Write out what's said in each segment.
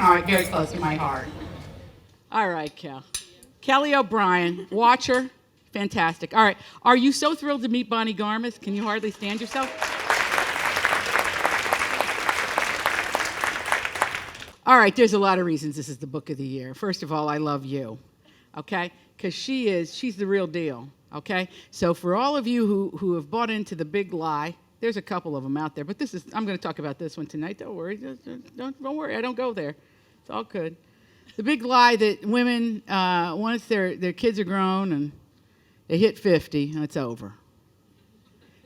very close to my heart. All right, Kelly O'Brien, watcher, fantastic. All right, are you so thrilled to meet Bonnie Garmus? Can you hardly stand yourself? All right, there's a lot of reasons this is the book of the year. First of all, I love you, okay? Because she's the real deal, okay? So for all of you who have bought into the big lie, there's a couple of them out there, but I'm going to talk about this one tonight. Don't worry, don't worry, I don't go there. It's all good. The big lie that women, once their kids are grown and they hit 50, it's over.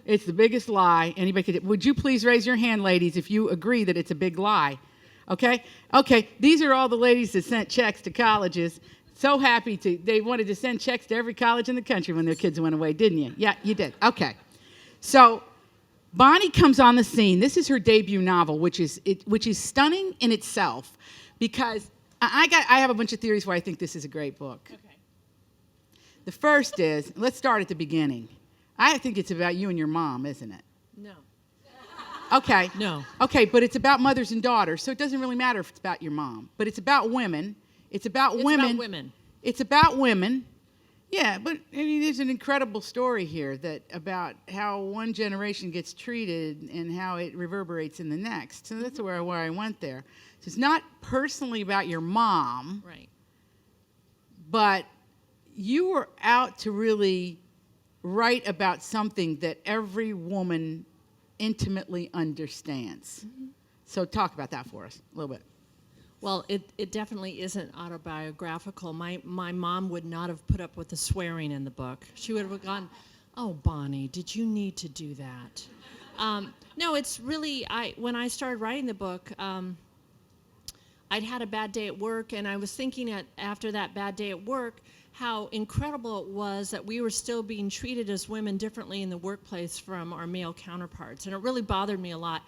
It's the biggest lie anybody could. Would you please raise your hand, ladies, if you agree that it's a big lie? Okay? Okay, these are all the ladies that sent checks to colleges. So happy they wanted to send checks to every college in the country when their kids went away, didn't you? Yeah, you did. Okay. So Bonnie comes on the scene. This is her debut novel, which is stunning in itself, because I have a bunch of theories why I think this is a great book. Okay. The first is, let's start at the beginning. I think it's about you and your mom, isn't it? No. Okay. No. Okay, but it's about mothers and daughters, so it doesn't really matter if it's about your mom. But it's about women. It's about women. It's about women. Yeah, but I mean, there's an incredible story here about how one generation gets treated and how it reverberates in the next. So that's where I went there. So it's not personally about your mom. Right. But you were out to really write about something that every woman intimately understands. Mm-hmm. So talk about that for us a little bit. Well, it definitely isn't autobiographical. My mom would not have put up with the swearing in the book. She would have gone, "Oh, Bonnie, did you need to do that?" No, it's really, when I started writing the book, I'd had a bad day at work, and I was thinking after that bad day at work how incredible it was that we were still being treated as women differently in the workplace from our male counterparts. And it really bothered me a lot.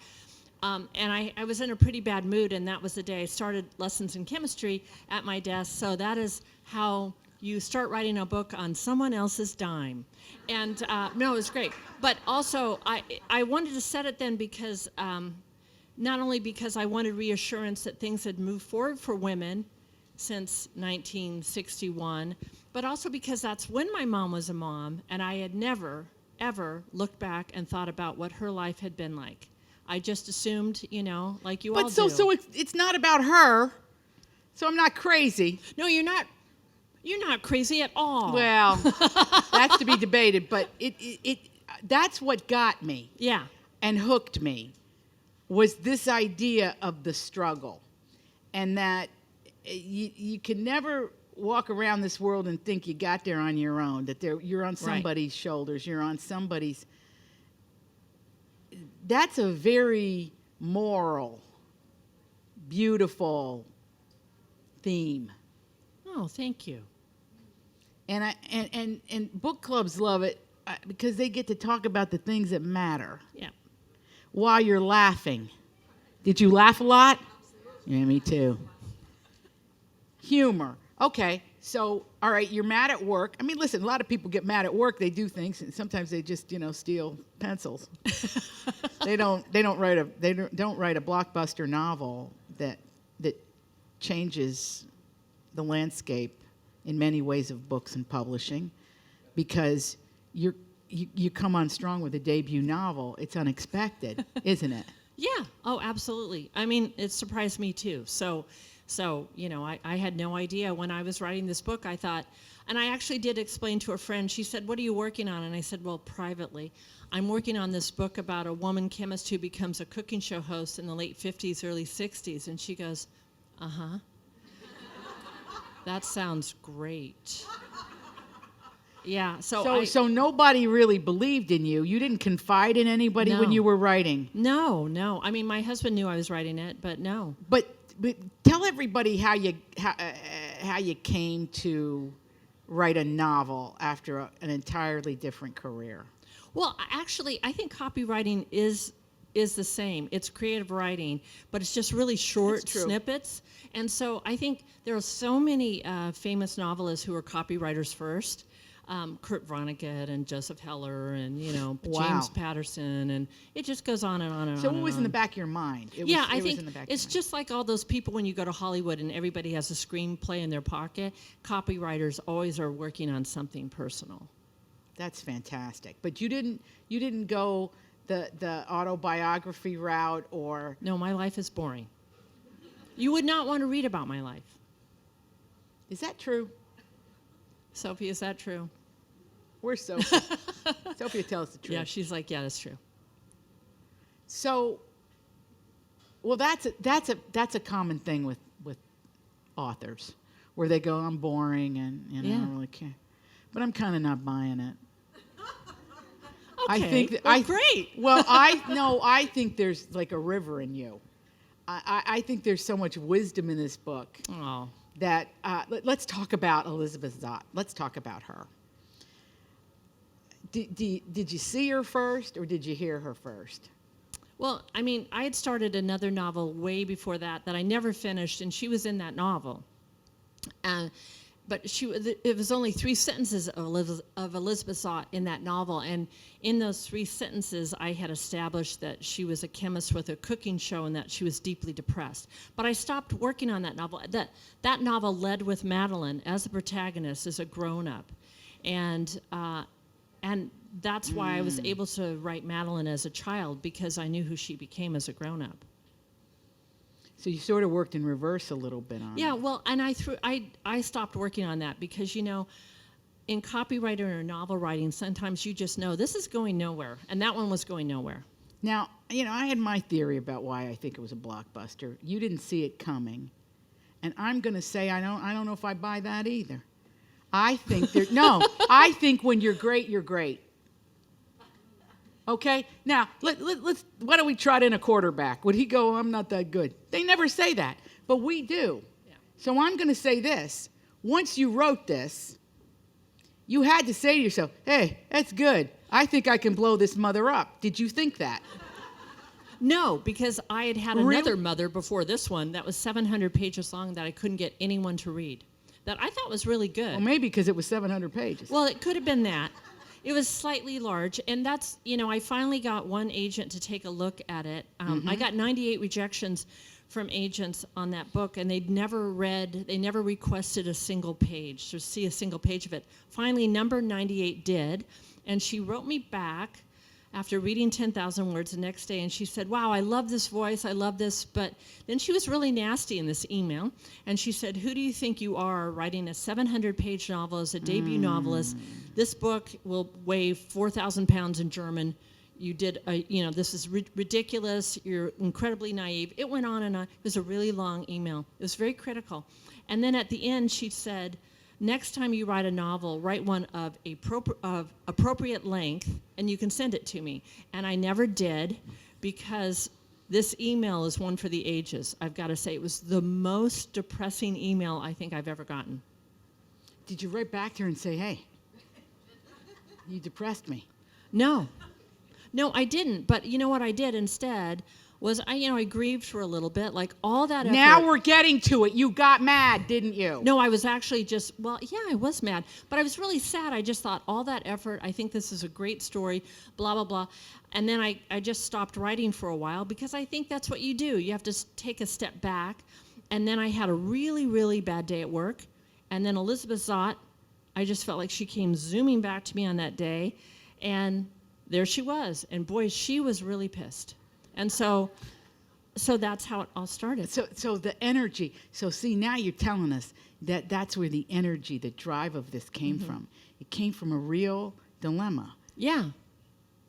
And I was in a pretty bad mood, and that was the day I started lessons in chemistry at my desk. So that is how you start writing a book on someone else's dime. And no, it was great. But also, I wanted to set it then because, not only because I wanted reassurance that things had moved forward for women since 1961, but also because that's when my mom was a mom, and I had never, ever looked back and thought about what her life had been like. I just assumed, like you all do. But so it's not about her, so I'm not crazy. No, you're not crazy at all. Well, that's to be debated, but that's what got me. Yeah. And hooked me was this idea of the struggle, and that you can never walk around this world and think you got there on your own, that you're on somebody's shoulders, you're on somebody's. That's a very moral, beautiful theme. Oh, thank you. And book clubs love it because they get to talk about the things that matter. Yeah. While you're laughing. Did you laugh a lot? Yeah, me too. Humor. Okay, so, all right, you're mad at work. I mean, listen, a lot of people get mad at work. They do things, and sometimes they just, steal pencils. They don't write a blockbuster novel that changes the landscape in many ways of books and publishing, because you come on strong with a debut novel. It's unexpected, isn't it? Yeah. Oh, absolutely. I mean, it surprised me too. So, I had no idea when I was writing this book. I thought, and I actually did explain to a friend. She said, "What are you working on?" And I said, "Well, privately, I'm working on this book about a woman chemist who becomes a cooking show host in the late 50s, early 60s." And she goes, "Uh-huh. That sounds great." Yeah. So nobody really believed in you. You didn't confide in anybody when you were writing. No. I mean, my husband knew I was writing it, but no. But tell everybody how you came to write a novel after an entirely different career. Well, actually, I think copywriting is the same. It's creative writing, but it's just really short snippets. And so I think there are so many famous novelists who are copywriters first. Kurt Vonnegut and Joseph Heller and, Wow. James Patterson, and it just goes on and on and on. So what and was in on. the back of your mind? It Yeah, was, I it was think in the back it's of your just like all those people when you go to Hollywood and everybody has a screenplay in their pocket. Copywriters always are working on something personal. mind. That's fantastic. But you didn't go the autobiography route, or No, my life is boring. You would not want to read about my life. is that true? Sophie, is that true? Where's Sophie? Sophia, tell us the truth. Yeah, she's like, yeah, that's true. So, well, that's a common thing with authors, where they go, I'm boring and I Yeah. don't really care. But I'm kind of not buying it. Okay, I think that, well, great. Well, I think there's like a river in you. I think there's so much wisdom in this book Oh, that let's talk about Elizabeth Zott. Let's talk about her. Did you see her first, or did you hear her first? well, I mean, I had started another novel way before that I never finished, and she was in that novel. But it was only 3 sentences of Elizabeth Zott in that novel, and in those 3 sentences, I had established that she was a chemist with a cooking show and that she was deeply depressed. But I stopped working on that novel. That novel led with Madeline as the protagonist, as a grown-up, and that's why I was able to write Madeline as a child, because I knew who she became as a grown-up. So you sort of worked in reverse a little bit on Yeah, it. well, and I stopped working on that because, in copywriting or novel writing, sometimes you just know this is going nowhere, and that one was going nowhere. Now, I had my theory about why I think it was a blockbuster. You didn't see it coming, and I'm going to say I don't know if I buy that either. I think I think when you're great, you're great. Okay? Now, let's why don't we trot in a quarterback? Would he go, I'm not that good? They never say that, but we do. Yeah. So I'm going to say this. Once you wrote this, you had to say to yourself, hey, that's good. I think I can blow this mother up. Did you think that? No, because I had Really? another mother before this one that was 700 pages long that I couldn't get anyone to read, that I thought was really good. Well, maybe because it was 700 pages. Well, it could have been that. It was slightly large, and that's, I finally got one agent to take a look at it. I got 98 rejections from agents on that book, and they never requested a single page, to see a single page of it. Finally, number 98 did, and she wrote me back after reading 10,000 words the next day, and she said, wow, I love this voice, I love this, but then she was really nasty in this email, and she said, who do you think you are, writing a 700-page novel as a debut novelist? This book will weigh 4,000 pounds in German. You did, this is ridiculous, you're incredibly naive. It went on and on. It was a really long email. It was very critical. And then at the end, she said, next time you write a novel, write one of appropriate length, and you can send it to me. And I never did, because this email is one for the ages. I've got to say, it was the most depressing email I think I've ever gotten. Did you write back to her and say, hey, you depressed me? No, I didn't. But you know what I did instead was I grieved for a little bit, like all that effort. Now we're getting to it. You got mad, didn't you? No, I was actually I was mad, but I was really sad. I just thought, all that effort, I think this is a great story, blah, blah, blah. And then I just stopped writing for a while, because I think that's what you do. You have to take a step back. And then I had a really, really bad day at work. And then Elizabeth Zott, I just felt like she came zooming back to me on that day. And there she was. And boy, she was really pissed. And so that's how it all started. So the energy. So see, now you're telling us that that's where the energy, the drive of this came from. It came from a real dilemma. Yeah.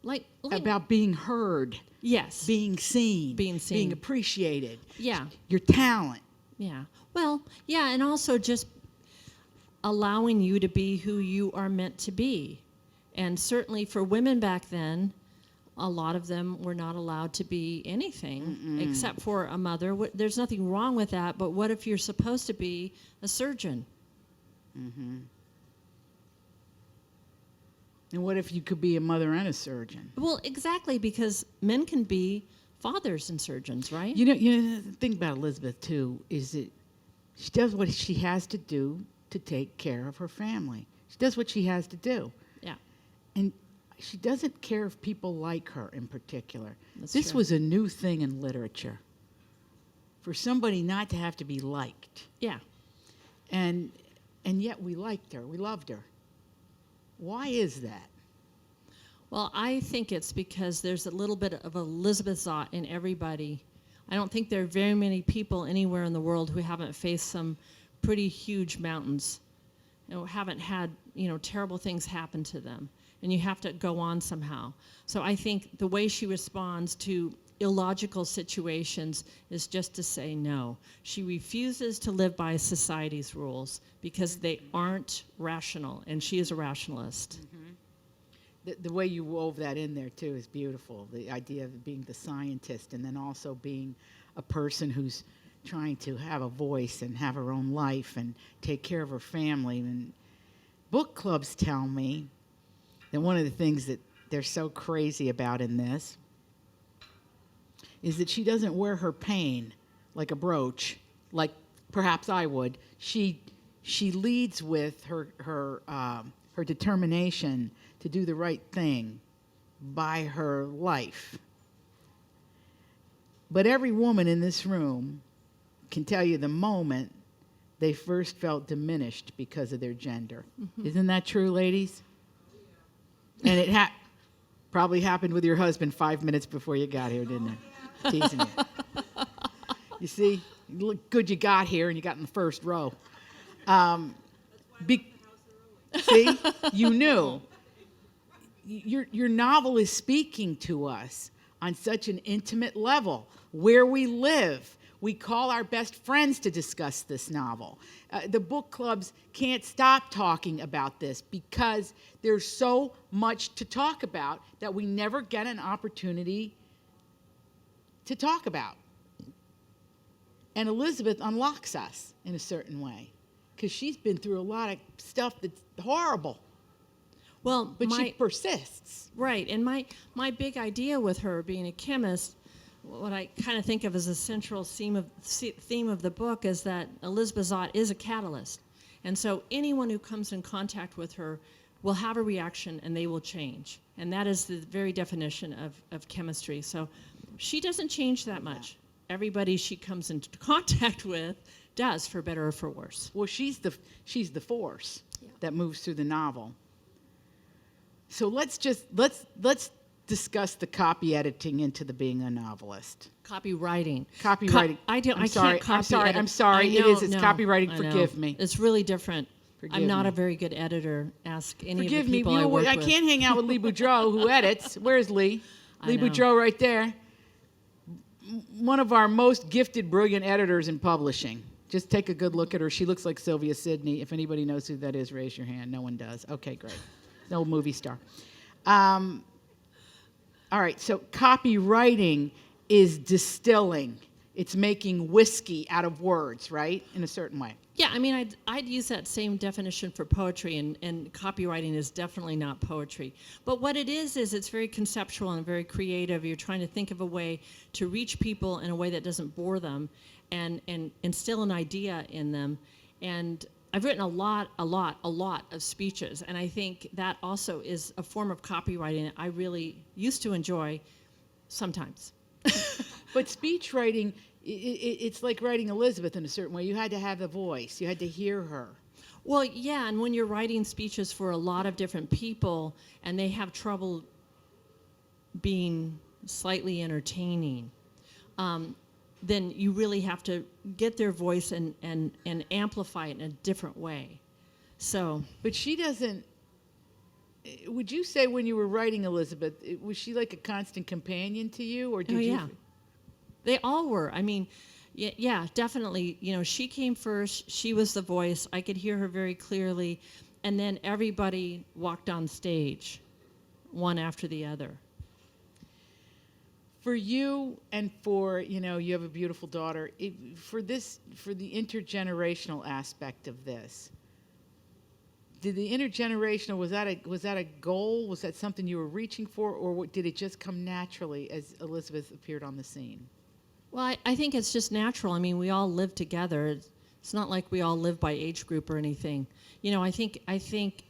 Like About being heard. Yes. Being seen. Being seen. Being appreciated. Yeah. Your talent. Yeah. Well, yeah, and also just allowing you to be who you are meant to be. And certainly for women back then, a lot of them were not allowed to be anything except for a mother. There's nothing wrong with that, but what if you're supposed to be a surgeon? Mm-hmm. And what if you could be a mother and a surgeon? Well, exactly, because men can be fathers and surgeons, right? You know, the thing about Elizabeth, too, is that she does what she has to do to take care of her family. She does what she has to do. Yeah. And she doesn't care if people like her in particular. That's This true. was a new thing in literature. For somebody not to have to be liked. Yeah. And yet we liked her. We loved her. Why is that? Well, I think it's because there's a little bit of Elizabeth Zott in everybody. I don't think there are very many people anywhere in the world who haven't faced some pretty huge mountains, haven't had, terrible things happen to them. And you have to go on somehow. So I think the way she responds to illogical situations is just to say no. She refuses to live by society's rules because they aren't rational, and she is a rationalist. The way you wove that in there, too, is beautiful. The idea of being the scientist and then also being a person who's trying to have a voice and have her own life and take care of her family. And book clubs tell me that one of the things that they're so crazy about in this is that she doesn't wear her pain like a brooch, like perhaps I would. She leads with her determination to do the right thing by her life. But every woman in this room can tell you the moment they first felt diminished because of their gender. Mm-hmm. Isn't that true, ladies? And it probably happened with your husband 5 minutes before you got here, didn't it? Teasing you. You see, look good you got here and you got in the first row. See, you knew. Your novel is speaking to us on such an intimate level. Where we live, we call our best friends to discuss this novel. The book clubs can't stop talking about this because there's so much to talk about that we never get an opportunity to talk about. And Elizabeth unlocks us in a certain way because she's been through a lot of stuff that's horrible. Well, but she persists. Right, and my big idea with her being a chemist, what I kind of think of as a central theme of the book is that Elizabeth Zott is a catalyst. And so anyone who comes in contact with her will have a reaction and they will change. And that is the very definition of chemistry. So she doesn't change that much. Everybody she comes into contact with does, for better or for worse. Well, she's the force that moves through the novel. So let's discuss the copy editing into the being a novelist. Copywriting. Copywriting. I'm sorry. I'm sorry. It is. It's copywriting. Forgive me. It's really different. I'm not me. a very good editor. Ask any Forgive of the me. people I work with. I can't hang out with Lee Boudreau, who edits. Where's Lee? Lee know. Boudreau right there. One of our most gifted, brilliant editors in publishing. Just take a good look at her. She looks like Sylvia Sidney. If anybody knows who that is, raise your hand. No one does. Okay, great. An old movie star. All right, so copywriting is distilling. It's making whiskey out of words, right? In a certain way. Yeah, I mean, I'd use that same definition for poetry, and copywriting is definitely not poetry. But what it is it's very conceptual and very creative. You're trying to think of a way to reach people in a way that doesn't bore them and instill an idea in them. And I've written a lot of speeches, and I think that also is a form of copywriting that I really used to enjoy sometimes. But speech writing, it's like writing Elizabeth in a certain way. You had to have the voice. You had to hear her. Well, yeah, and when you're writing speeches for a lot of different people and they have trouble being slightly entertaining, then you really have to get their voice and amplify it in a different way. So, but she doesn't. Would you say when you were writing Elizabeth, was she like a constant companion to you, or did you? Yeah, they all were. I mean, yeah, definitely. You know, she came first. She was the voice. I could hear her very clearly, and then everybody walked on stage, one after the other. For you and for, you have a beautiful daughter, for the intergenerational aspect of this, did the intergenerational, was that a goal? Was that something you were reaching for, or did it just come naturally as Elizabeth appeared on the scene? Well, I think it's just natural. I mean, we all live together. It's not like we all live by age group or anything. You know, I think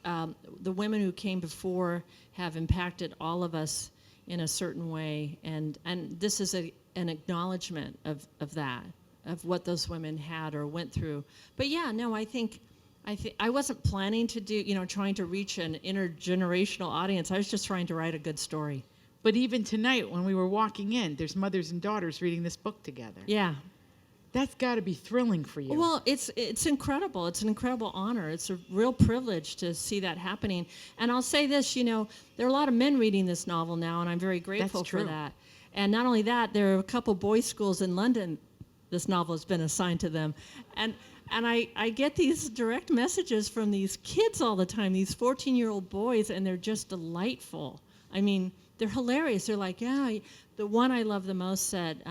the women who came before have impacted all of us in a certain way, and this is an acknowledgement of that, of what those women had or went through. But yeah, no, I think I wasn't planning to do, you know, trying to reach an intergenerational audience. I was just trying to write a good story. But even tonight, when we were walking in, there's mothers and daughters reading this book together. Yeah. That's got to be thrilling for you. Well, it's incredible. It's an incredible honor. It's a real privilege to see that happening. And I'll say this, you know, there are a lot of men reading this novel now, and I'm very grateful for that. And not only that, there are a couple boys' schools in London. This novel has been assigned to them. And I get these direct messages from these kids all the time, these 14-year-old boys, and they're just delightful. I mean, they're hilarious. They're like, yeah, the one I love the most said,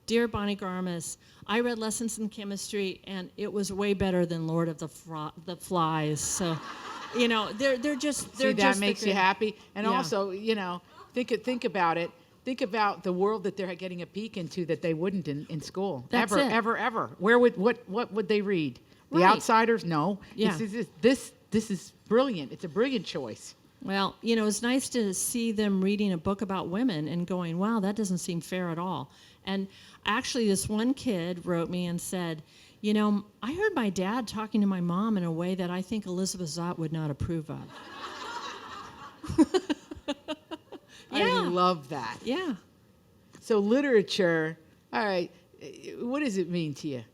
"Dear Bonnie Garmus, I read Lessons in Chemistry, and it was way better than Lord of the Flies." So, you know, they're just See, that makes you happy. And Yeah. also, you know, think about it. Think about the world that they're getting a peek into that they wouldn't in school. That's ever, it. ever. What would they read? The Right. Outsiders? No. Yeah. This is brilliant. It's a brilliant choice. Well, you know, it's nice to see them reading a book about women and going, wow, that doesn't seem fair at all. And actually, this one kid wrote me and said, you know, I heard my dad talking to my mom in a way that I think Elizabeth Zott would not approve of. I love that. Yeah. So literature, all right, what does it mean to you?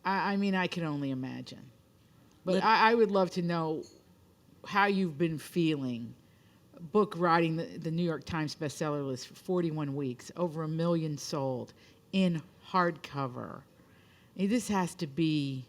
I mean, I can only imagine. But I would love to know how you've been feeling. Book riding the New York Times bestseller list for 41 weeks, over 1 million sold in hardcover. This has to be,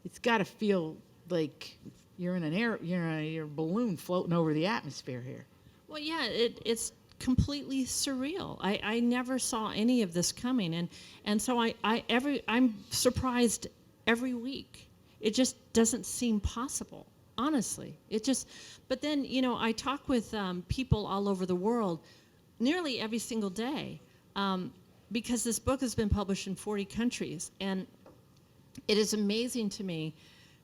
it's got to feel like you're in you're a balloon floating over the atmosphere here. Well, yeah, it's completely surreal. I never saw any of this coming, and so I'm surprised every week. It just doesn't seem possible, honestly. But then, you know, I talk with people all over the world nearly every single day because this book has been published in 40 countries, and it is amazing to me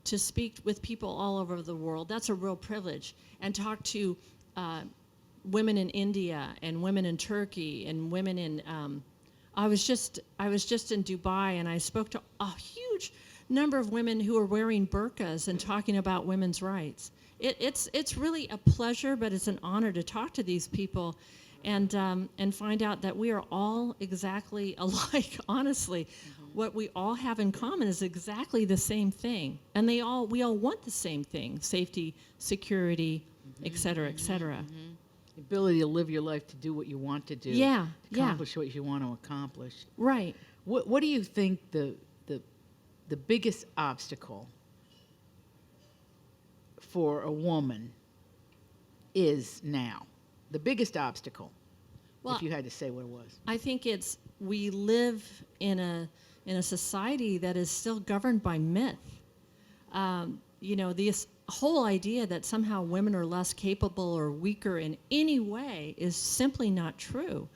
to speak with people all over the world. That's a real privilege, and talk to women in India and women in Turkey and women in. I was just in Dubai, and I spoke to a huge number of women who are wearing burqas and talking about women's rights. It's really a pleasure, but it's an honor to talk to these people, and find out that we are all exactly alike. Honestly, what we all have in common is exactly the same thing, and we all want the same thing: safety, security, et cetera, et cetera. The ability to live your life, to do what you want to do, Yeah, to accomplish what you want to accomplish. Right. What do you think the biggest obstacle for a woman is now? The biggest obstacle, Well, if you had to say what it was. I think we live in a society that is still governed by myth. You know, this whole idea that somehow women are less capable or weaker in any way is simply not true.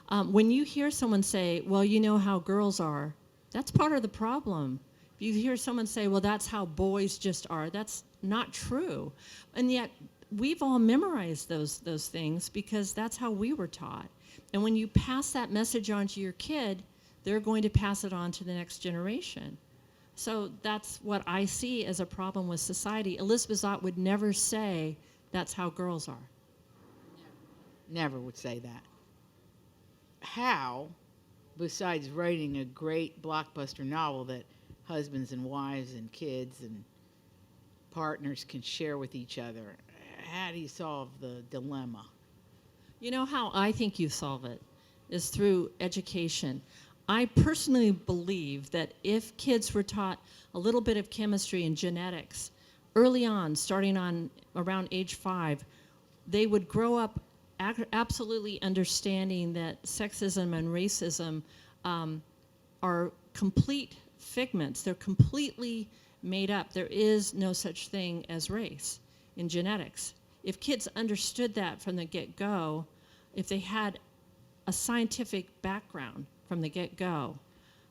When you hear someone say, well, you know how girls are, that's part of the problem. If you hear someone say, well, that's how boys just are, that's not true. And yet, we've all memorized those things because that's how we were taught. And when you pass that message on to your kid, they're going to pass it on to the next generation. So that's what I see as a problem with society. Elizabeth Zott would never say that's how girls are. Never would say that. How, besides writing a great blockbuster novel that husbands and wives and kids and partners can share with each other, how do you solve the dilemma? You know how I think you solve it is through education. I personally believe that if kids were taught a little bit of chemistry and genetics early on, starting on around age 5, they would grow up absolutely understanding that sexism and racism are complete figments. They're completely made up. There is no such thing as race in genetics. If kids understood that from the get-go, if they had a scientific background from the get-go,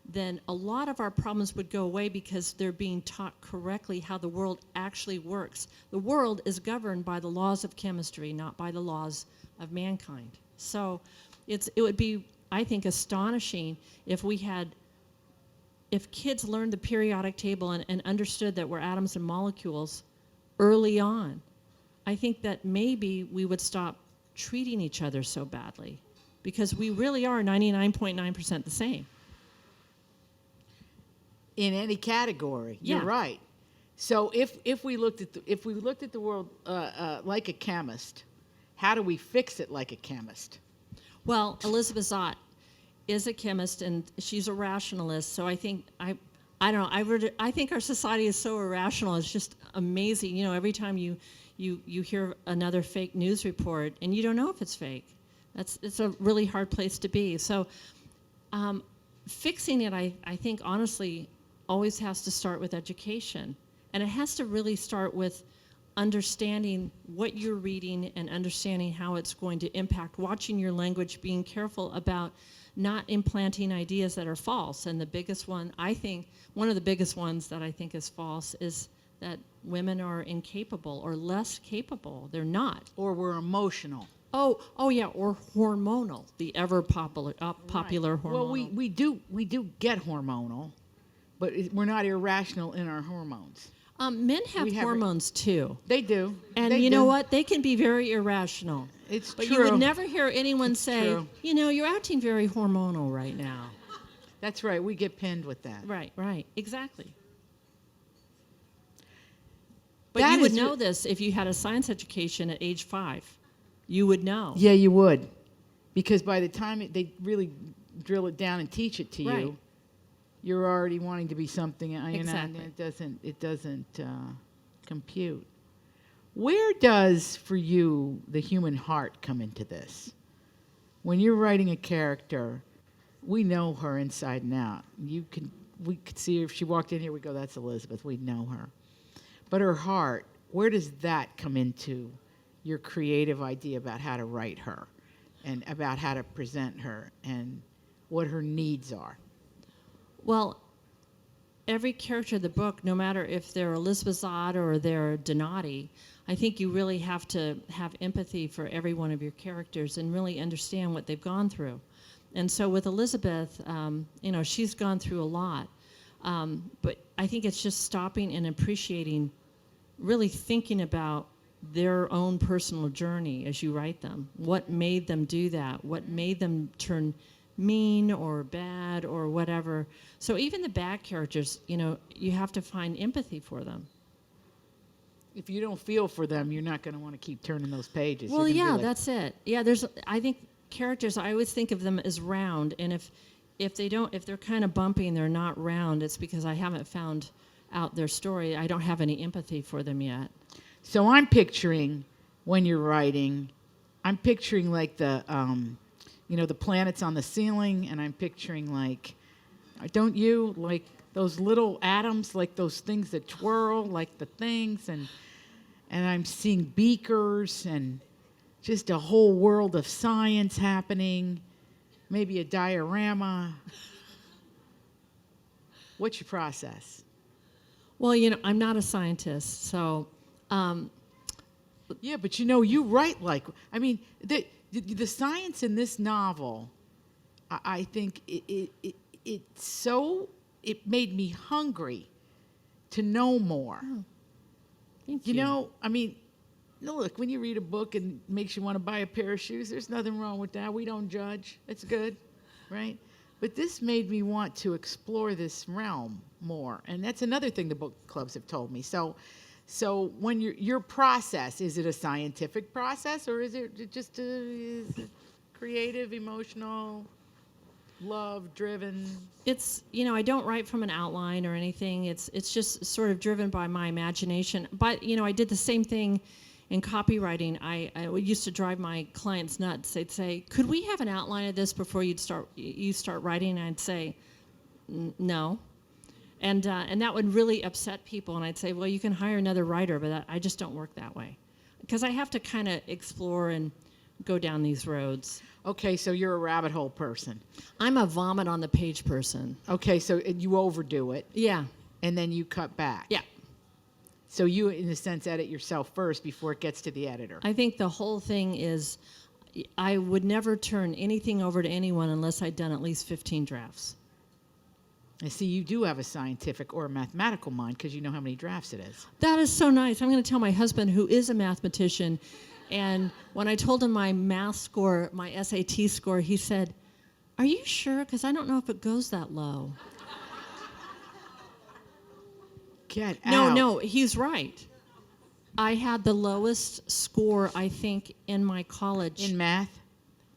then a lot of our problems would go away because they're being taught correctly how the world actually works. The world is governed by the laws of chemistry, not by the laws of mankind. So it would be, I think, astonishing if kids learned the periodic table and understood that we're atoms and molecules early on. I think that maybe we would stop treating each other so badly, because we really are 99.9% the same. In any category, you're Yeah. right. So if we looked at the world like a chemist, how do we fix it like a chemist? Well, Elizabeth Zott is a chemist, and she's a rationalist. So I think I don't know. I think our society is so irrational. It's just amazing. You know, every time you hear another fake news report, and you don't know if it's fake. It's a really hard place to be. So fixing it, I think, honestly, always has to start with education. And it has to really start with understanding what you're reading and understanding how it's going to impact, watching your language, being careful about not implanting ideas that are false. And the biggest one, I think, one of the biggest ones that I think is false is that women are incapable or less capable. They're not. Or we're emotional. Oh yeah, or hormonal, the ever popular Right. hormonal. Well, we do get hormonal, but we're not irrational in our hormones. Men have we have- hormones too. They do. And They you know do. what? They can be very irrational. It's But true. you would never hear anyone say, true. you know, you're acting very hormonal right now. That's right. We get pinned with that. Right, exactly. But That you would is know this if you had a science education at age 5. You would know. Yeah, you would, because by the time they really drill it down and teach it to Right. you, you're already wanting to be something. Exactly. It doesn't compute. Where does, for you, the human heart come into this? When you're writing a character, we know her inside and out. We could see her if she walked in here. We go, "That's Elizabeth." We'd know her. But her heart, where does that come into your creative idea about how to write her, and about how to present her, and what her needs are? Well, every character in the book, no matter if they're Elizabeth Zott or they're Donati, I think you really have to have empathy for every one of your characters and really understand what they've gone through. And so with Elizabeth, you know, she's gone through a lot. But I think it's just stopping and appreciating, really thinking about their own personal journey as you write them. What made them do that? What made them turn mean or bad or whatever? So even the bad characters, you know, you have to find empathy for them. If you don't feel for them, you're not going to want to keep turning those pages. Well, You're gonna be yeah, like, that's it. Yeah, I think characters, I always think of them as round, and if they're kind of bumpy and they're not round, it's because I haven't found out their story. I don't have any empathy for them yet. So I'm picturing, when you're writing, I'm picturing like the planets on the ceiling, and I'm picturing like, don't you, like those little atoms, like those things that twirl, like the things, and I'm seeing beakers and just a whole world of science happening, maybe a diorama. What's your process? Well, you know, I'm not a scientist, so Yeah, but you write like, I mean, the science in this novel, I think it made me hungry to know more. Oh, thank You you. know, I mean, no, look, when you read a book and it makes you want to buy a pair of shoes, there's nothing wrong with that. We don't judge. It's good, right? But this made me want to explore this realm more. And that's another thing the book clubs have told me. So when your process, is it a scientific process, or is it just is it creative, emotional, love-driven? It's, you know, I don't write from an outline or anything. It's just sort of driven by my imagination. But, you know, I did the same thing in copywriting. I used to drive my clients nuts. They'd say, "Could we have an outline of this before you start writing?" And I'd say, "No." And that would really upset people. And I'd say, "Well, you can hire another writer, but I just don't work that way." Because I have to kind of explore and go down these roads. Okay, so you're a rabbit hole person. I'm a vomit on the page person. Okay, so you overdo it, Yeah. and then you cut back. Yeah. So you, in a sense, edit yourself first before it gets to the editor. I think the whole thing is I would never turn anything over to anyone unless I'd done at least 15 drafts. I see you do have a scientific or a mathematical mind because you know how many drafts it is. That is so nice. I'm going to tell my husband, who is a mathematician, and when I told him my math score, my SAT score, he said, "Are you sure? Because I don't know if it goes that low." Get out. No, he's right. I had the lowest score, I think, in my college. In math?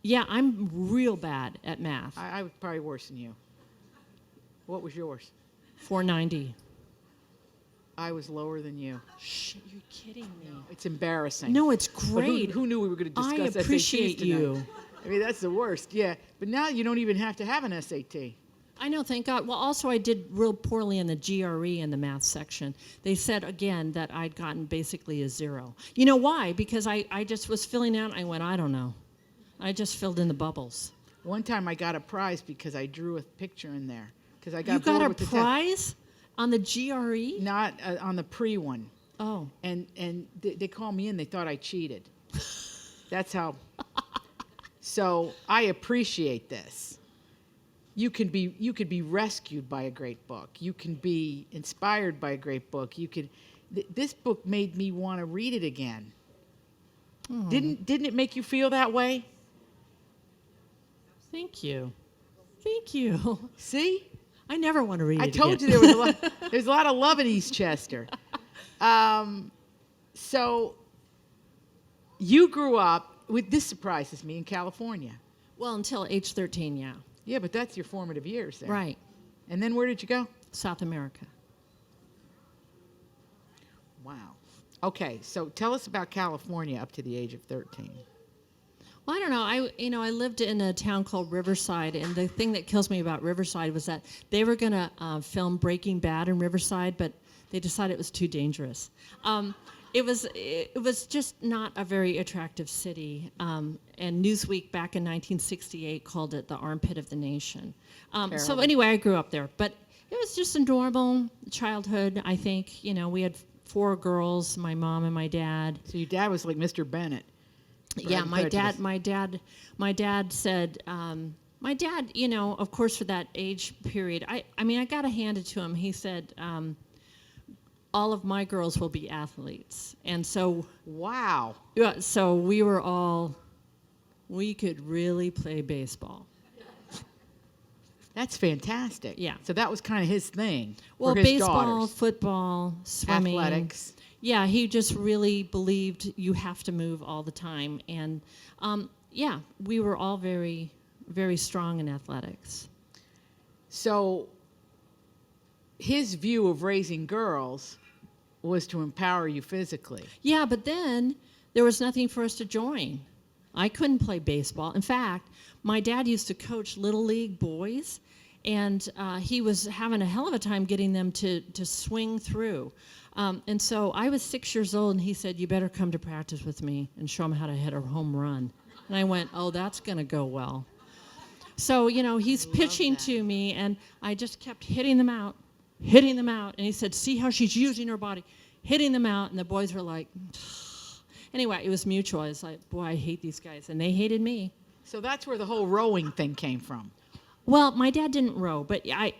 Yeah, I'm real bad at math. I was probably worse than you. What was yours? 490. I was lower than you. Shit, you're kidding me. It's embarrassing. No, it's But great. who knew we were going to I discuss SATs appreciate tonight? you. I mean, that's the worst. Yeah, but now you don't even have to have an SAT. I know, thank God. Well, also I did real poorly in the GRE in the math section. They said, again, that I'd gotten basically a 0. You know why? Because I just was filling out, I went, I don't know. I just filled in the bubbles. One time I got a prize because I drew a picture in there. Because I got You got bored a with the test. prize on the GRE? Not on the pre one. Oh. And they called me in. They thought I cheated. That's how. So I appreciate this. You could be rescued by a great book. You can be inspired by a great book. This book made me want to read it again. Oh. Didn't it make you feel that way? Thank you. Thank you. See? I never want to read it I told again. you there's a lot of love in Eastchester. So you grew up with, this surprises me, in California. Well, until age 13, yeah. Yeah, but that's your formative years there. Right. And then where did you go? South America. Wow. Okay, so tell us about California up to the age of 13. Well, I don't know. I lived in a town called Riverside, and the thing that kills me about Riverside was that they were going to film Breaking Bad in Riverside, but they decided it was too dangerous. It was just not a very attractive city, and Newsweek back in 1968 called it the armpit of the nation. So Terrible. anyway, I grew up there, but it was just a normal childhood. I think we had 4 girls, my mom and my dad. So your dad was like Mr. Bennett. Yeah, Pride and my dad said, of course, for that age period, I mean, I got to hand it to him. He said, all of my girls will be athletes. And so, Wow. yeah, so we could really play baseball. That's fantastic. Yeah. So that was kind of his thing. Well, for his baseball, daughters. football, swimming. Athletics. Yeah, he just really believed you have to move all the time. And we were all very, very strong in athletics. So his view of raising girls was to empower you physically. Yeah, but then there was nothing for us to join. I couldn't play baseball. In fact, my dad used to coach Little League boys, and he was having a hell of a time getting them to swing through. And so I was 6 years old, and he said, "You better come to practice with me and show them how to hit a home run." And I went, "Oh, that's going to go well." So, he's pitching to me, and I just kept hitting them out. And he said, "See how she's using her body, hitting them out." And the boys were like, anyway, it was mutual. I was like, boy, I hate these guys. And they hated me. So that's where the whole rowing thing came from. Well, my dad didn't row, but I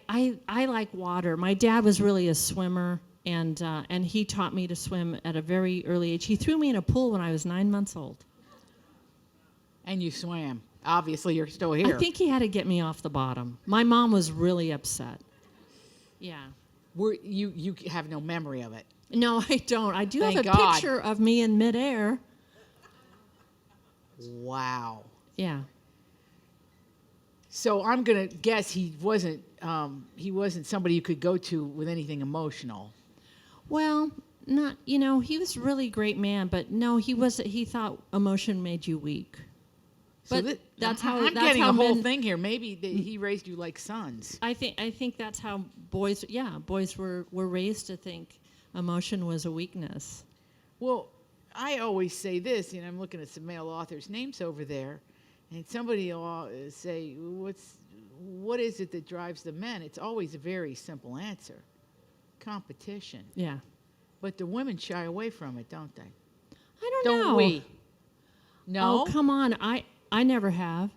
like water. My dad was really a swimmer, and he taught me to swim at a very early age. He threw me in a pool when I was 9 months old. And you swam. Obviously, you're still here. I think he had to get me off the bottom. My mom was really upset. Yeah. You have no memory of it. No, I don't. I do Thank have a God. picture of me in midair. Wow. Yeah. So I'm gonna guess he wasn't somebody you could go to with anything emotional. Well, not, he was a really great man, but no, he thought emotion made you weak. So But that's how I'm that's getting how a whole men, thing here. Maybe he raised you like sons. I think that's how boys were raised to think emotion was a weakness. Well, I always say this, and I'm looking at some male authors' names over there, and somebody will say, what is it that drives the men? It's always a very simple answer: competition. Yeah. But the women shy away from it, don't they? I don't know. Don't we? No? Oh, come on. I never have.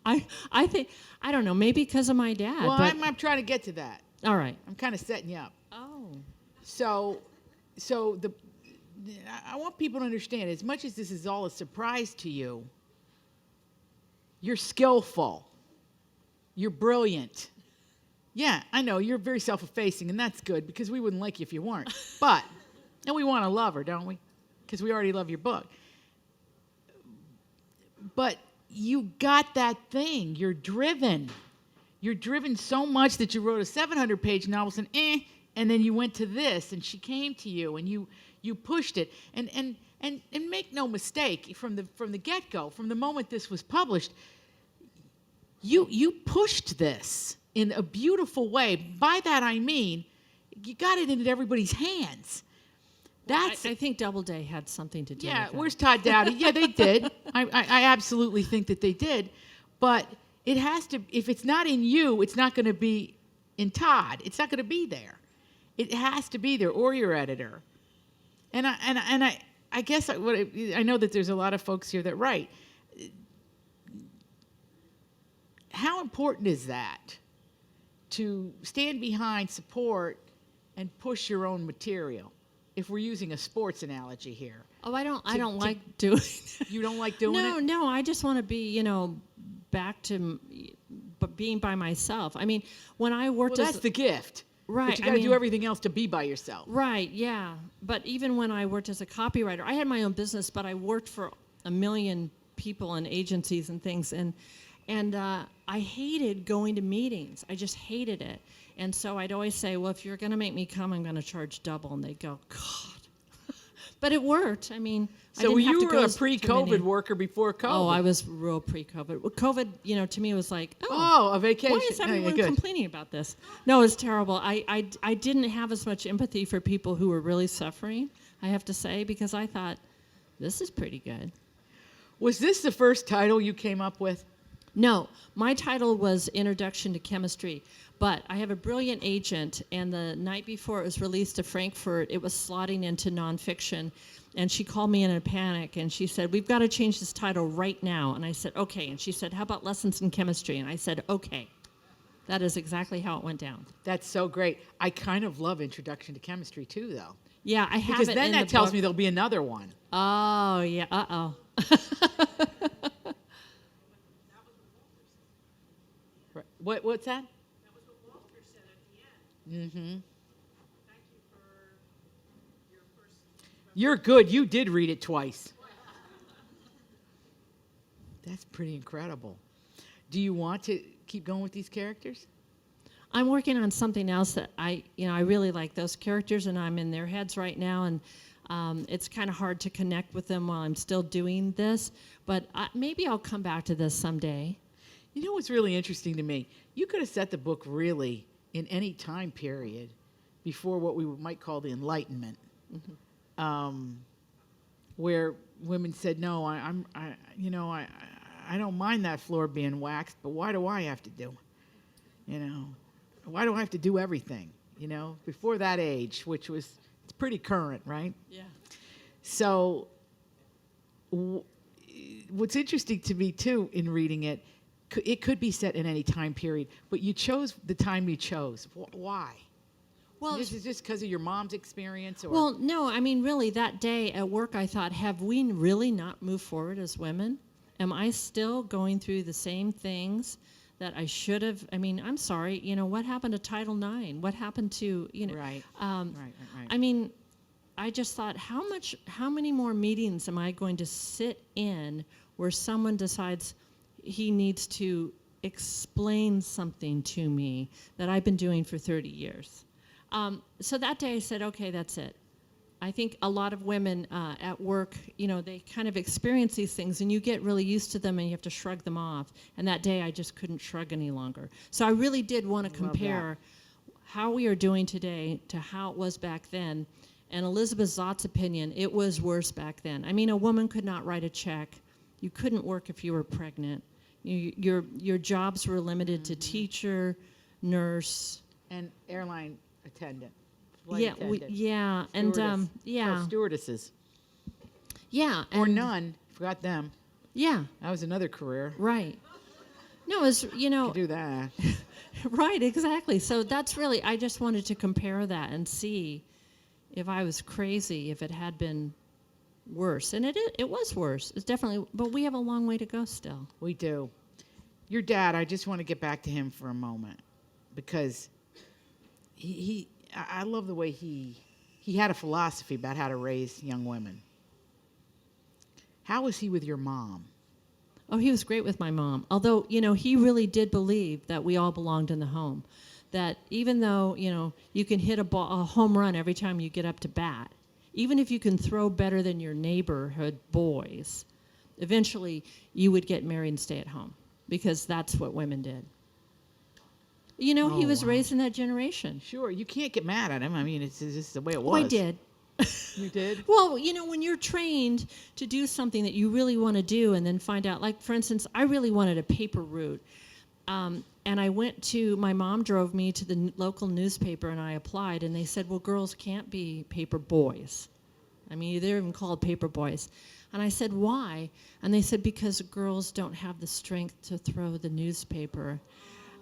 I think, I don't know, maybe because of my dad. Well, but, I'm trying to get to that. all right. I'm kind of setting you up. Oh. So I want people to understand, as much as this is all a surprise to you, you're skillful. You're brilliant. Yeah, I know, you're very self-effacing, and that's good, because we wouldn't like you if you weren't. But, and we want to love her, don't we? Because we already love your book. But you got that thing. You're driven. You're driven so much that you wrote a 700-page novel and then you went to this, and she came to you, and you pushed it. And make no mistake, from the get-go, from the moment this was published, you pushed this in a beautiful way. By that I mean, you got it into everybody's hands. That's, I think Doubleday had something to do with that. where's Todd Dowdy? Yeah, they did. I absolutely think that they did. But it has to, if it's not in you, it's not going to be in Todd. It's not going to be there. It has to be there, or your editor. And I guess I know that there's a lot of folks here that write. How important is that, to stand behind, support, and push your own material? If we're using a sports analogy here. Oh, I don't like doing it. You don't like doing it? No, I just want to be, back to being by myself. I mean, when I worked Well, that's the gift. right, But you got to do everything else to be by yourself. Right, yeah. But even when I worked as a copywriter, I had my own business, but I worked for a million people and agencies and things, and I hated going to meetings. I just hated it. And so I'd always say, well, if you're going to make me come, I'm going to charge double. And they'd go, God. But it worked. I mean, So I didn't have you to were go a pre-COVID worker before COVID. Oh, I was real pre-COVID. COVID, to me was like, a vacation. why is everyone good. complaining about this? No, it's terrible. I didn't have as much empathy for people who were really suffering, I have to say, because I thought, this is pretty good. Was this the first title you came up with? No, my title was Introduction to Chemistry, but I have a brilliant agent, and the night before it was released to Frankfurt, it was slotting into nonfiction, and she called me in a panic, and she said, we've got to change this title right now. And I said, okay. And she said, how about Lessons in Chemistry? And I said, okay. That is exactly how it went down. That's so great. I kind of love Introduction to Chemistry, too, though. Yeah, I have Because it then in that the tells book. me there'll be another one. Oh, yeah, uh-oh. Right. What's that? That was what Walter said at the end. Mm-hmm. Thank you for your first... You're good. You did read it twice. That's pretty incredible. Do you want to keep going with these characters? I'm working on something else that I really like those characters, and I'm in their heads right now, and it's kind of hard to connect with them while I'm still doing this, but maybe I'll come back to this someday. You know what's really interesting to me? You could have set the book really in any time period before what we might call the Enlightenment, where women said, "No, I don't mind that floor being waxed, but why do I have to do it? Why do I have to do everything? Before that age, which was it's pretty current, right? Yeah. So, what's interesting to me too in reading it. It could be set in any time period, but you chose the time you chose. Why? Well, Is it just because of your mom's experience? Or? well, no, I mean, really, that day at work, I thought, have we really not moved forward as women? Am I still going through the same things that I should have? I mean, I'm sorry, what happened to Title IX? What happened to, Right. Right. Right. I mean, I just thought, how many more meetings am I going to sit in where someone decides he needs to explain something to me that I've been doing for 30 years. So that day I said, okay, that's it. I think a lot of women at work, they kind of experience these things and you get really used to them and you have to shrug them off. And that day I just couldn't shrug any longer. So I really did want to compare how we are doing today to how it was back then. And Elizabeth Zott's opinion, it was worse back then. I mean, a woman could not write a check. You couldn't work if you were pregnant. Your jobs were limited to teacher, nurse, And airline attendant. yeah, and Stewardesses. yeah, Or and none. Forgot them. yeah, That was another career. right. No, it's Could do that. right, exactly. So that's really, I just wanted to compare that and see if I was crazy, if it had been worse. And it was worse. It's definitely, but we have a long way to go still. We do. Your dad, I just want to get back to him for a moment because I love the way he had a philosophy about how to raise young women. How was he with your mom? Oh, he was great with my mom. Although, he really did believe that we all belonged in the home. That even though, you can hit a home run every time you get up to bat, even if you can throw better than your neighborhood boys, eventually you would get married and stay at home because that's what women did. He was raised in that generation. Sure, you can't get mad at him. I mean, it's just the way it Oh, was. I did. You did? Well, when you're trained to do something that you really want to do and then find out, like, for instance, I really wanted a paper route. And my mom drove me to the local newspaper and I applied and they said, well, girls can't be paper boys. I mean, they're even called paper boys. And I said, why? And they said, because girls don't have the strength to throw the newspaper.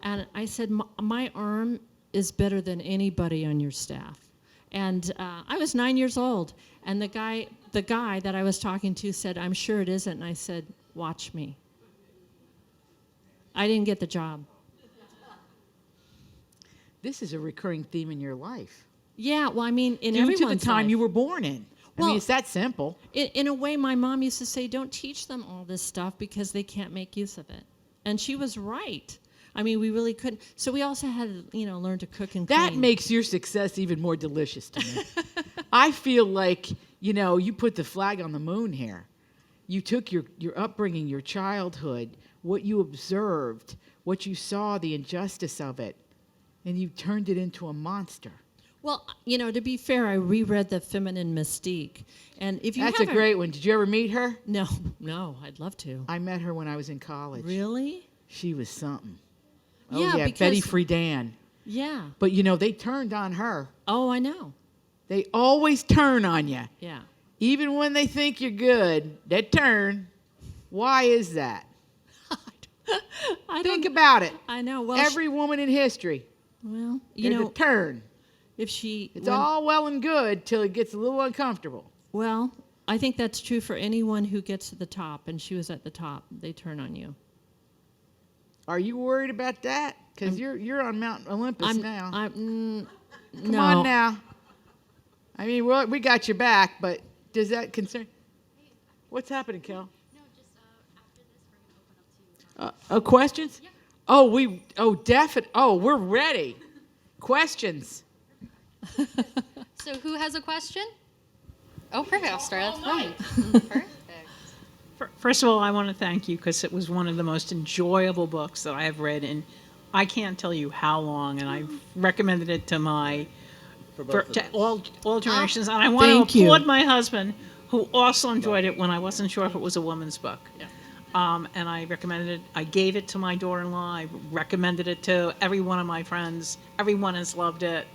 And I said, my arm is better than anybody on your staff. And I was 9 years old, and the guy that I was talking to said, I'm sure it isn't. And I said, watch me. I didn't get the job. This is a recurring theme in your life. Yeah, well, I mean, in Due everyone's to the time life. you were born in. I Well, mean, it's that simple. In a way, my mom used to say, don't teach them all this stuff because they can't make use of it. And she was right. I mean, we really couldn't. So we also had to, learn to cook and That clean. makes your success even more delicious to me. I feel like, you put the flag on the moon here. You took your upbringing, your childhood, what you observed, what you saw, the injustice of it, and you turned it into a monster. Well, to be fair, I reread The Feminine Mystique. And if you That's a haven't- great one. Did you ever meet her? No, I'd love to. I met her when I was in college. Really? She was something. Yeah, oh, yeah, because- Betty Friedan. Yeah. But, they turned on her. Oh, I know. They always turn on you. Yeah. Even when they think you're good, they turn. Why is that? Think about it. I know. Well, Every woman in history, well, there's a turn. if she, It's all well and good till it gets a little uncomfortable. well, I think that's true for anyone who gets to the top, and she was at the top. They turn on you. Are you worried about that? Because you're on Mount Olympus now. Come on now. I mean, we got your back, but does that concern? What's happening, Kel? No, just after this, we're going to open up to Questions? Yeah. Definitely. We're ready. Questions. So who has a question? Oh, perfect. I'll start at the front. Perfect. First of all, I want to thank you because it was one of the most enjoyable books that I have read in I can't tell you how long, and I've recommended it to all generations. And I want Thank to you. applaud my husband, who also enjoyed it when I wasn't sure if it was a woman's book. Yeah. And I recommended it. I gave it to my daughter-in-law. I recommended it to every one of my friends. Everyone has loved it.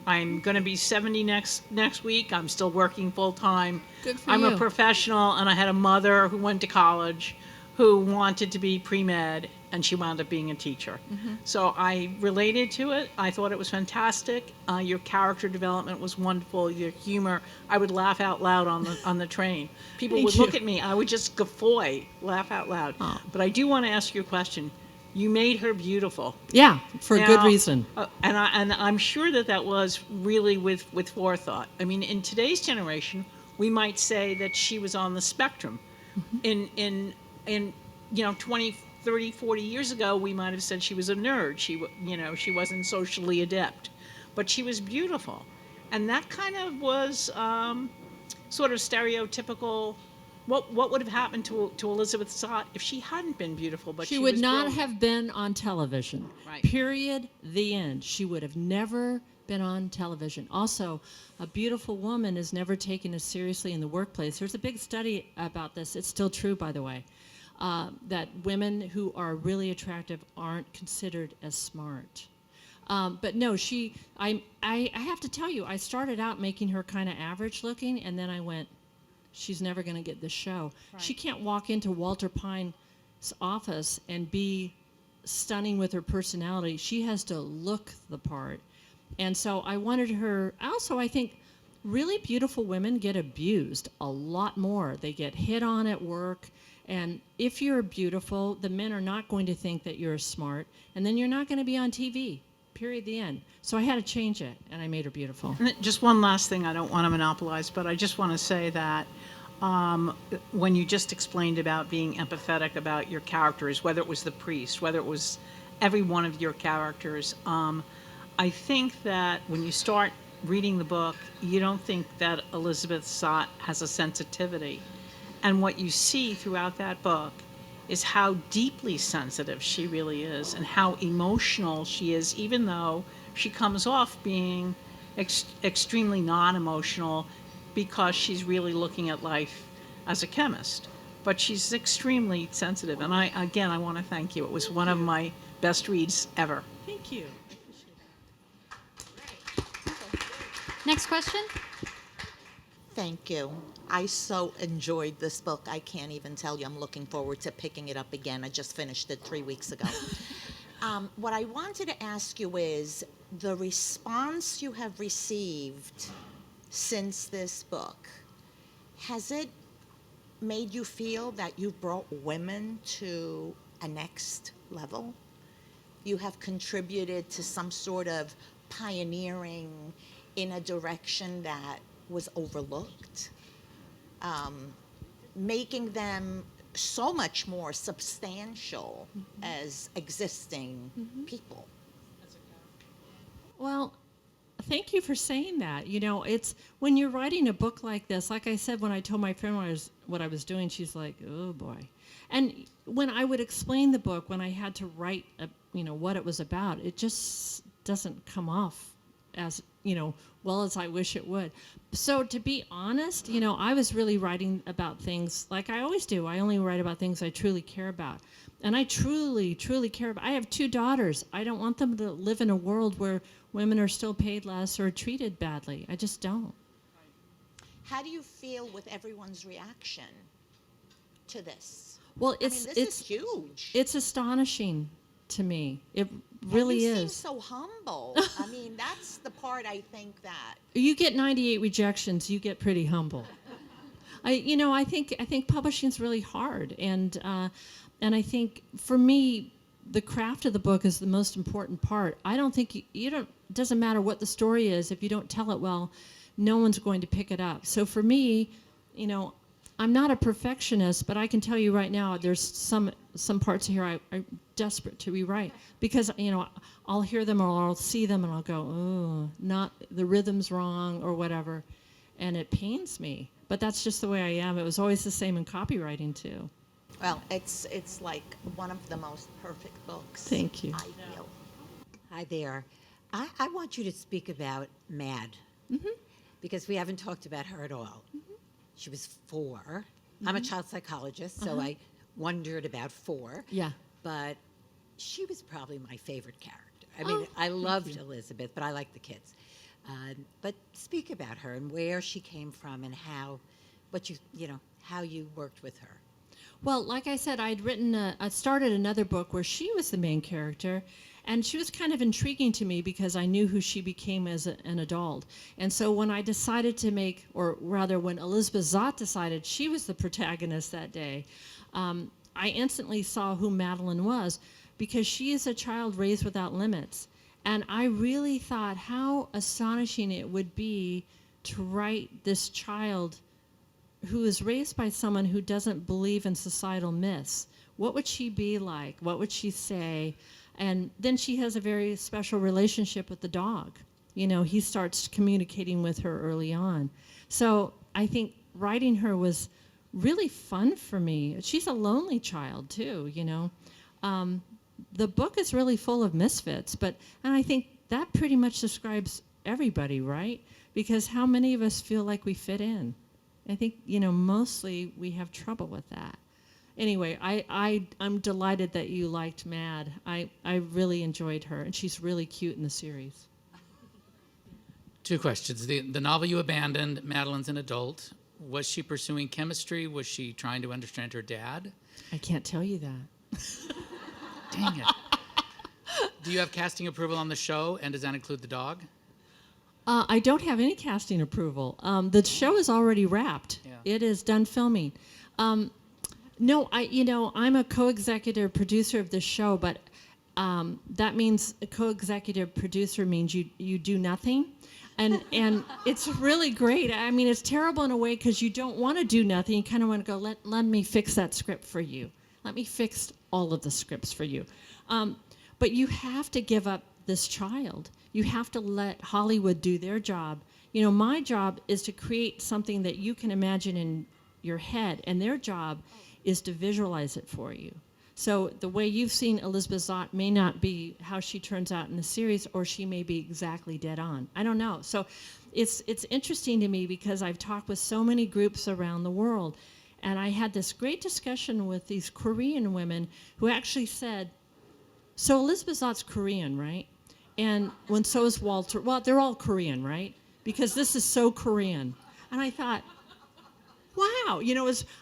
I'm going to be 70 next week. I'm still working full-time. Good for I'm you. a professional, and I had a mother who went to college who wanted to be pre-med, and she wound up being a teacher. Mm-hmm. So I related to it. I thought it was fantastic. Your character development was wonderful. Your humor. I would laugh out loud on the train. People Thank would you. look at me. I would just guffaw, laugh out loud. Oh. But I do want to ask you a question. You made her beautiful. Yeah, for good Now, reason. And I'm sure that was really with forethought. I mean, in today's generation, we might say that she was on the spectrum. Mm-hmm. In 20, 30, 40 years ago, we might have said she was a nerd. She wasn't socially adept, but she was beautiful, and that kind of was sort of stereotypical. What would have happened to Elizabeth Zott if she hadn't been beautiful? But She would was not brilliant. have been on television. Right. Period. The end. She would have never been on television. Also, a beautiful woman is never taken as seriously in the workplace. There's a big study about this. It's still true, by the way, that women who are really attractive aren't considered as smart. But no, I have to tell you, I started out making her kind of average looking, and then I went, she's never going to get this show. Right. She can't walk into Walter Pine's office and be stunning with her personality. She has to look the part. And so I wanted her, also I think really beautiful women get abused a lot more. They get hit on at work. And if you're beautiful, the men are not going to think that you're smart, and then you're not going to be on TV. Period, the end. So I had to change it, and I made her beautiful. And just one last thing, I don't want to monopolize, but I just want to say that when you just explained about being empathetic about your characters, whether it was the priest, whether it was every one of your characters, I think that when you start reading the book, you don't think that Elizabeth Zott has a sensitivity. And what you see throughout that book is how deeply sensitive she really is and how emotional she is, even though she comes off being extremely non-emotional because she's really looking at life as a chemist. But she's extremely sensitive. And I want to thank you. It was one of my best reads ever. Thank you. Next question. Thank you. I so enjoyed this book. I can't even tell you. I'm looking forward to picking it up again. I just finished it 3 weeks ago. What I wanted to ask you is the response you have received since this book. Has it made you feel that you've brought women to a next level? You have contributed to some sort of pioneering in a direction that was overlooked, making them so much more substantial as existing people. Well, thank you for saying that. You know, it's when you're writing a book like this, like I said, when I told my friend what I was doing, she's like, oh boy. And when I would explain the book, when I had to write, what it was about, it just doesn't come off as, well as I wish it would. So to be honest, I was really writing about things like I always do. I only write about things I truly care about. And I truly, truly care about. I have 2 daughters. I don't want them to live in a world where women are still paid less or treated badly. I just don't. How do you feel with everyone's reaction to this? Well, this is huge. It's astonishing to me. It really you is. seem so humble. That's the part I think that you get 98 rejections. You get pretty humble. I think publishing's really hard, and I think for me, the craft of the book is the most important part. I don't think it doesn't matter what the story is. If you don't tell it well, no one's going to pick it up. So for me, I'm not a perfectionist, but I can tell you right now, there's some parts here I'm desperate to rewrite because I'll hear them or I'll see them and I'll go, oh, not the rhythm's wrong or whatever, and it pains me. But that's just the way I am. It was always the same in copywriting too. Well, it's like one of the most perfect books. Thank you. I feel. Hi there. I want you to speak about Mad, because we haven't talked about her at all. She was 4. I'm a child psychologist, so I wondered about 4. Yeah. But she was probably my favorite character. I loved Elizabeth, but I like the kids. But speak about her and where she came from and how you worked with her. Well, like I said, I started another book where she was the main character, and she was kind of intriguing to me because I knew who she became as an adult. And so when I decided to when Elizabeth Zott decided she was the protagonist that day, I instantly saw who Madeline was, because she is a child raised without limits. And I really thought how astonishing it would be to write this child who is raised by someone who doesn't believe in societal myths. What would she be like? What would she say? And then she has a very special relationship with the dog. He starts communicating with her early on. So I think writing her was really fun for me. She's a lonely child too, The book is really full of misfits, and I think that pretty much describes everybody, right? Because how many of us feel like we fit in? I think, mostly we have trouble with that. Anyway, I'm delighted that you liked Mad. I really enjoyed her, and she's really cute in the series. 2 questions. The novel you abandoned, Madeline's an adult. Was she pursuing chemistry? Was she trying to understand her dad? I can't tell you that. Dang it. Do you have casting approval on the show, and does that include the dog? I don't have any casting approval. The show is already wrapped. Yeah. It is done filming. No, I'm a co-executive producer of the show, but that means a co-executive producer means you do nothing. And it's really great. I mean, it's terrible in a way because you don't want to do nothing. You kind of want to go, let me fix that script for you. Let me fix all of the scripts for you. But you have to give up this child. You have to let Hollywood do their job. My job is to create something that you can imagine in your head, and their job is to visualize it for you. So the way you've seen Elizabeth Zott may not be how she turns out in the series, or she may be exactly dead on. I don't know. So it's interesting to me because I've talked with so many groups around the world, and I had this great discussion with these Korean women who actually said, so Elizabeth Zott's Korean, right? And so is Walter. Well, they're all Korean, right? Because this is so Korean. And I thought, wow,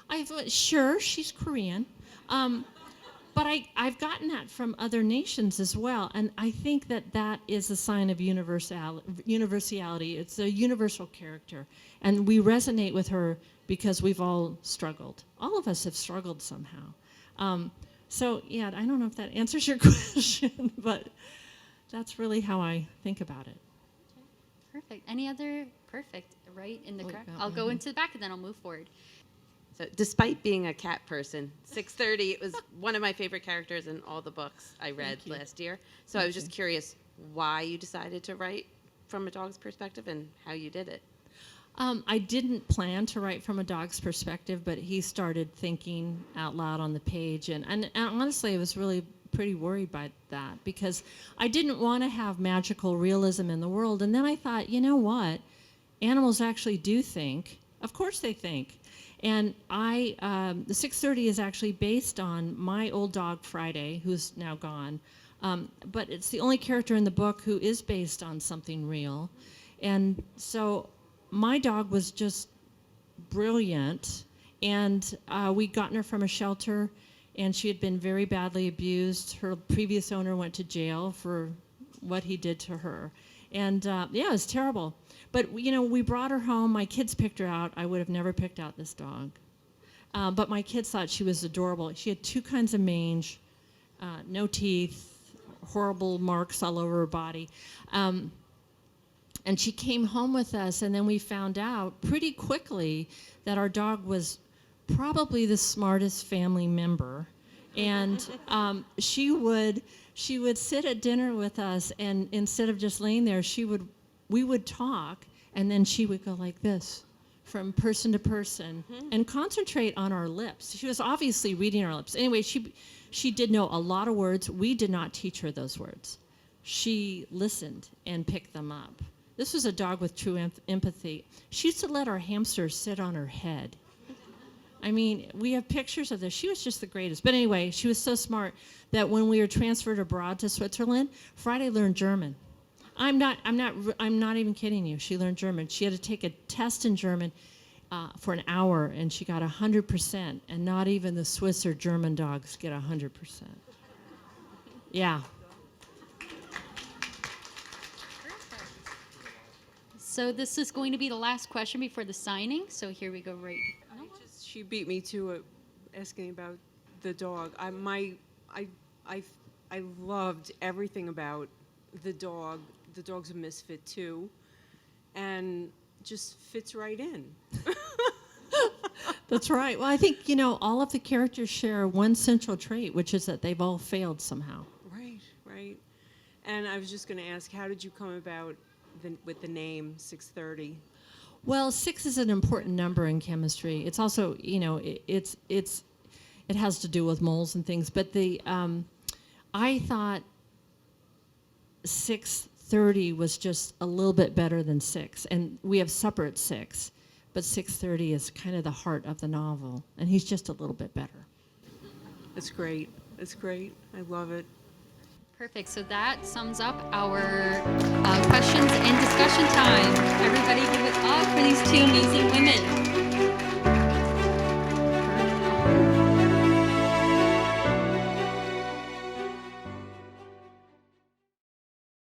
I thought, sure, she's Korean. But I've gotten that from other nations as well, and I think that is a sign of universality. It's a universal character, and we resonate with her because we've all struggled. All of us have struggled somehow. So, yeah, I don't know if that answers your question, but that's really how I think about it. Perfect. Any other? Perfect. Right in the correct. yeah, I'll go into the back and then I'll move forward. So despite being a cat person, 630 it was one of my favorite characters in all the books I read last year. So I was just curious why you decided to write from a dog's perspective and how you did it. I didn't plan to write from a dog's perspective, but he started thinking out loud on the page. And honestly, I was really pretty worried by that because I didn't want to have magical realism in the world. And then I thought, you know what? Animals actually do think. Of course they think. And the 630 is actually based on my old dog, Friday, who's now gone. But it's the only character in the book who is based on something real. And so my dog was just brilliant. And we'd gotten her from a shelter, and she had been very badly abused. Her previous owner went to jail for what he did to her. And yeah, it was terrible. But, we brought her home. My kids picked her out. I would have never picked out this dog. But my kids thought she was adorable. She had 2 kinds of mange, no teeth, horrible marks all over her body. And she came home with us, and then we found out pretty quickly that our dog was probably the smartest family member. And she would sit at dinner with us, and instead of just laying there, we would talk, and then she would go like this from person to person and concentrate on our lips. She was obviously reading our lips. Anyway, she did know a lot of words. We did not teach her those words. She listened and picked them up. This was a dog with true empathy. She used to let our hamsters sit on her head. I mean, we have pictures of this. She was just the greatest. But anyway, she was so smart that when we were transferred abroad to Switzerland, Friday learned German. I'm not even kidding you. She learned German. She had to take a test in German for an hour, and she got 100%. And not even the Swiss or German dogs get 100%. Yeah. So this is going to be the last question before the signing. So here we go. Right. She beat me to it, asking about the dog. I loved everything about the dog. The dog's a misfit too, and just fits right in. That's right. Well, I think, all of the characters share one central trait, which is that they've all failed somehow. Right. And I was just going to ask, how did you come about with the name 630? Well, 6 is an important number in chemistry. It's also, it has to do with moles and things. But I thought 6 6:30 was just a little bit better than 6. And we have supper at 6, but 6:30 is kind of the heart of the novel, and he's just a little bit better. It's great. It's great. I love it. Perfect. So that sums up our questions and discussion time. Everybody give it up for these two amazing women.